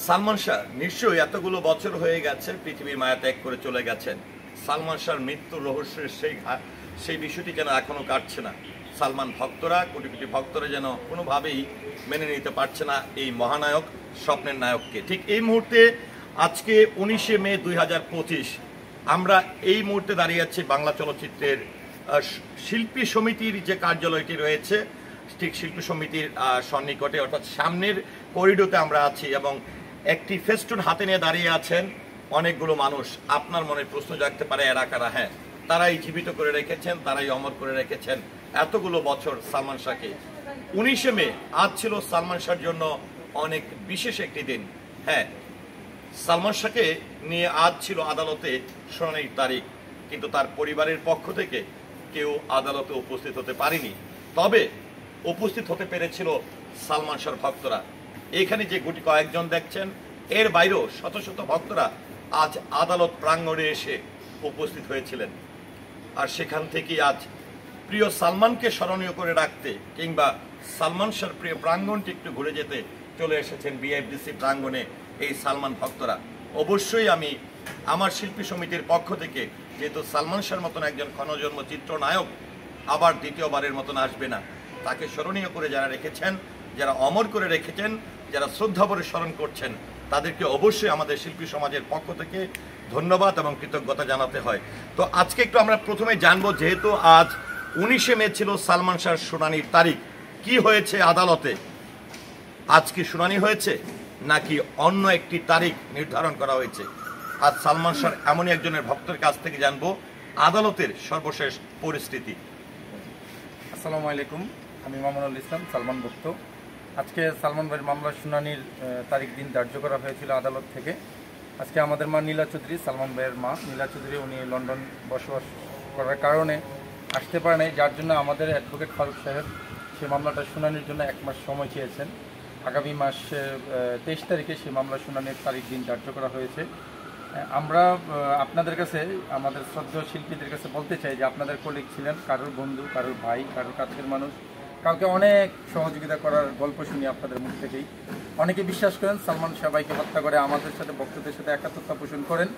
সালমান শাহ নিশ্চয়ই এতগুলো বছর হয়ে গেছে পৃথিবীর মায়া ত্যাগ করে চলে গেছেন। সালমান শাহর মৃত্যুর রহস্যের সেই বিষয়টি যেন এখনো কাটছে না। সালমান ভক্তরা, কোটি কোটি ভক্তরা যেন কোনোভাবেই মেনে নিতে পারছে না এই মহানায়ক, স্বপ্নের নায়ককে। ঠিক এই মুহূর্তে আজকে 19শে মে 2025 আমরা এই মুহূর্তে দাঁড়িয়ে আছি বাংলা চলচ্চিত্রের শিল্পী সমিতির যে কার্যালয়টি রয়েছে, ঠিক শিল্পী সমিতির সন্নিকটে, অর্থাৎ সামনের করিডোরতে আমরা আছি এবং একটি ফেস্টুন হাতে নিয়ে দাঁড়িয়ে আছেন অনেকগুলো মানুষ। আপনার মনে প্রশ্ন জাগতে পারে এরা কারা? হ্যাঁ, তারাই জীবিত করে রেখেছেন, তারাই অমর করে রেখেছেন এতগুলো বছর সালমান শাহকে। 19শে মে আজ ছিল সালমান শাহর জন্য অনেক বিশেষ একটি দিন। হ্যাঁ, সালমান শাহকে নিয়ে আজ ছিল আদালতে শুনানির তারিখ, কিন্তু তার পরিবারের পক্ষ থেকে কেউ আদালতে উপস্থিত হতে পারেনি। তবে উপস্থিত হতে পেরেছিল সালমান শাহর ভক্তরা। এখানে যে গুটি কয়েকজন দেখছেন, এর বাইরেও শত শত ভক্তরা আজ আদালত প্রাঙ্গণে এসে উপস্থিত হয়েছিলেন। আর সেখান থেকেই আজ প্রিয় সালমানকে স্মরণীয় করে রাখতে কিংবা সালমান শাহর প্রিয় প্রাঙ্গণটি একটু ঘুরে যেতে চলে এসেছেন বিএফডিসি প্রাঙ্গণে এই সালমান ভক্তরা। অবশ্যই আমি আমার শিল্পী সমিতির পক্ষ থেকে, যেহেতু সালমান শাহর মতন একজন ক্ষণজন্ম চিত্রনায়ক আবার দ্বিতীয়বারের মতন আসবে না, তাকে স্মরণীয় করে যারা রেখেছেন, যারা অমর করে রেখেছেন, যারা শ্রদ্ধাভরে স্মরণ করছেন, তাদেরকে অবশ্যই আমাদের শিল্পী সমাজের পক্ষ থেকে ধন্যবাদ এবং কৃতজ্ঞতা জানাতে হয়। তো আজকে একটু আমরা প্রথমে জানবো, যেহেতু আজ 19শে মে ছিল সালমান শাহর শুনানির তারিখ, কি হয়েছে আদালতে? আজ কি শুনানি হয়েছে নাকি অন্য একটি তারিখ নির্ধারণ করা হয়েছে? আজ সালমান শাহর এমনই একজনের ভক্তের কাছ থেকে জানবো আদালতের সর্বশেষ পরিস্থিতি। আসসালামু আলাইকুম, আমি মামুনুল ইসলাম, সালমান ভক্ত। আজকে সালমান ভাইয়ের মামলার শুনানির তারিখ দিন ধার্য করা হয়েছিল আদালত থেকে। আজকে আমাদের মা নীলা চৌধুরী, সালমান ভাইয়ের মা নীলা চৌধুরী, উনি লন্ডন বসবাস করার কারণে আসতে পারে নাই, যার জন্য আমাদের অ্যাডভোকেট ফারুক সাহেব সেই মামলাটা শুনানির জন্য 1 মাস সময় চেয়েছেন। আগামী মাস 23 তারিখে সেই মামলার শুনানির তারিখ দিন ধার্য করা হয়েছে। আমরা আপনাদের কাছে, আমাদের শ্রদ্ধেয় শিল্পীদের কাছে বলতে চাই যে আপনাদের কলিগ ছিলেন, কারোর বন্ধু, কারোর ভাই, কারোর কাছের মানুষ, কাউকে অনেক সহযোগিতা করার গল্প শুনি আপনাদের মুখ থেকেই। অনেকে বিশ্বাস করেন সালমান শাহ ভাইকে হত্যা করে আমাদের সাথে, ভক্তদের সাথে একাত্মতা পোষণ করেন।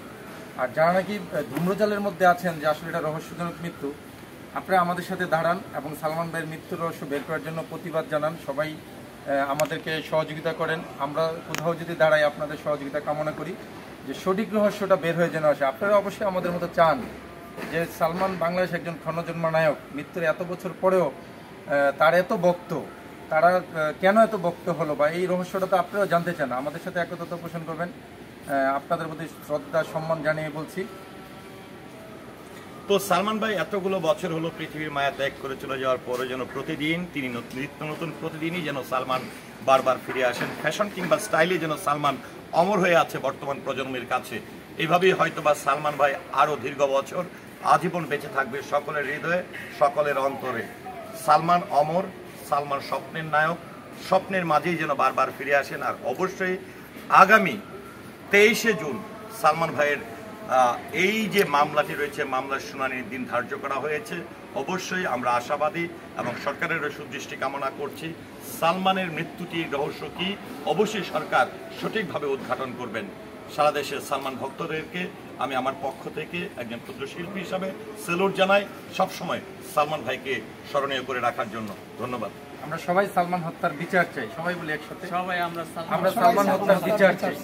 আর যারা নাকি ধূম্রজালের মধ্যে আছেন যে আসলে এটা রহস্যজনক মৃত্যু, আপনারা আমাদের সাথে দাঁড়ান এবং সালমান ভাইয়ের মৃত্যুর রহস্য বের করার জন্য প্রতিবাদ জানান। সবাই আমাদেরকে সহযোগিতা করেন। আমরা কোথাও যদি দাঁড়াই আপনাদের সহযোগিতা কামনা করি যে সঠিক রহস্যটা বের হয়ে যেন আসে। আপনারা অবশ্যই আমাদের মতো চান যে সালমান বাংলাদেশ একজন ক্ষণজন্ম নায়ক, মৃত্যুর এত বছর পরেও তার এত ভক্ত, তারা কেন এত ভক্ত হলো, বা এই রহস্যটা তো আপনারাও জানতে চান। আমাদের সাথে একতা পোষণ করবেন, আপনাদের প্রতি শ্রদ্ধা সম্মান জানিয়ে বলছি। তো সালমান ভাই এতগুলো বছর হলো পৃথিবীর মায়া ত্যাগ করে চলে যাওয়ার পরে যেন প্রতিদিন তিনি নিত্য নতুন প্রতিদিনই যেন সালমান বারবার ফিরে আসেন, ফ্যাশন কিংবা স্টাইলে যেন সালমান অমর হয়ে আছে বর্তমান প্রজন্মের কাছে। এইভাবেই হয়তোবা সালমান ভাই আরও দীর্ঘ বছর আজীবন বেঁচে থাকবে সকলের হৃদয়ে, সকলের অন্তরে। সালমান অমর, সালমান স্বপ্নের নায়ক, স্বপ্নের মাঝেই যেন বারবার ফিরে আসেন। আর অবশ্যই আগামী 23শে জুন সালমান ভাইয়ের এই যে মামলাটি রয়েছে, মামলার শুনানির দিন ধার্য করা হয়েছে। অবশ্যই আমরা আশাবাদী এবং সরকারের সুদৃষ্টি কামনা করছি। সালমানের মৃত্যুটির রহস্য কি, অবশ্যই সরকার সঠিকভাবে উদ্ঘাটন করবেন। সারা দেশের সালমান ভক্তদেরকে আমি আমার পক্ষ থেকে একজন ক্ষুদ্র শিল্পী হিসাবে সেলুট জানাই, সবসময় সালমান ভাইকে স্মরণীয় করে রাখার জন্য। ধন্যবাদ। আমরা সবাই সালমান হত্যার বিচার চাই, সবাই বলি একসাথে, সবাই আমরা সালমান হত্যার বিচার চাই।